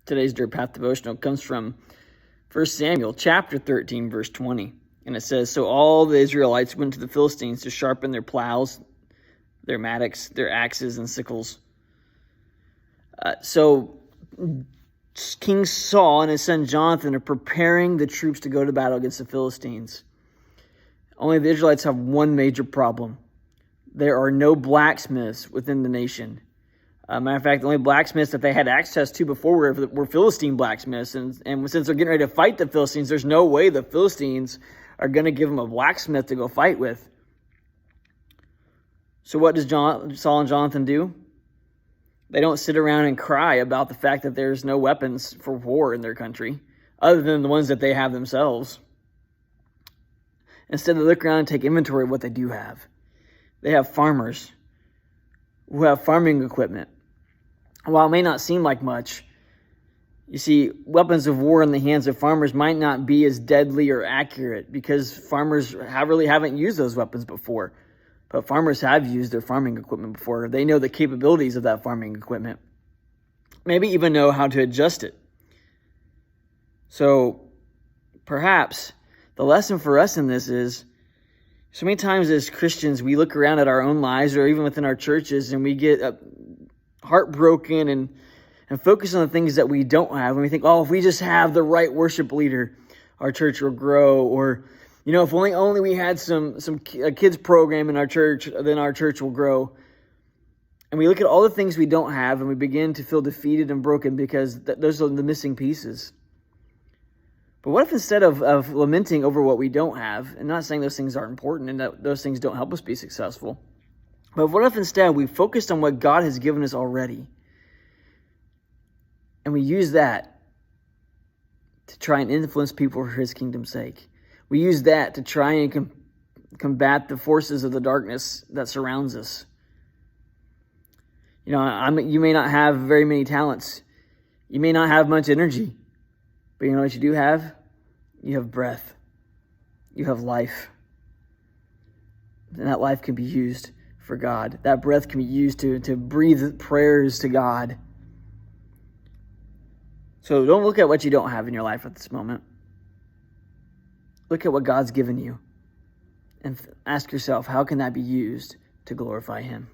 Today's Dirt Path devotional comes from 1 Samuel chapter 13, verse 20. And it says, "So all the Israelites went to the Philistines to sharpen their plows, their mattocks, their axes, and sickles." So King Saul and his son Jonathan are preparing the troops to go to battle against the Philistines. Only the Israelites have one major problem. There are no blacksmiths within the nation. Matter of fact, the only blacksmiths that they had access to before were Philistine blacksmiths. And since they're getting ready to fight the Philistines, there's no way the Philistines are going to give them a blacksmith to go fight with. So what does Saul and Jonathan do? They don't sit around and cry about the fact that there's no weapons for war in their country, other than the ones that they have themselves. Instead, they look around and take inventory of what they do have. They have farmers who have farming equipment. While it may not seem like much, you see, weapons of war in the hands of farmers might not be as deadly or accurate because farmers haven't used those weapons before. But farmers have used their farming equipment before. They know the capabilities of that farming equipment. Maybe even know how to adjust it. So perhaps the lesson for us in this is, so many times as Christians, we look around at our own lives or even within our churches and we get heartbroken and focus on the things that we don't have. And we think, oh, if we just have the right worship leader, our church will grow. Or, if only we had a kids program in our church, then our church will grow. And we look at all the things we don't have and we begin to feel defeated and broken because those are the missing pieces. But what if instead of lamenting over what we don't have, and not saying those things aren't important and that those things don't help us be successful, but what if instead we focused on what God has given us already, and we use that to try and influence people for His kingdom's sake? We use that to try and combat the forces of the darkness that surrounds us. You may not have very many talents. You may not have much energy. But you know what you do have? You have breath. You have life. And that life can be used for God. That breath can be used to breathe prayers to God. So don't look at what you don't have in your life at this moment. Look at what God's given you. And ask yourself, how can that be used to glorify Him?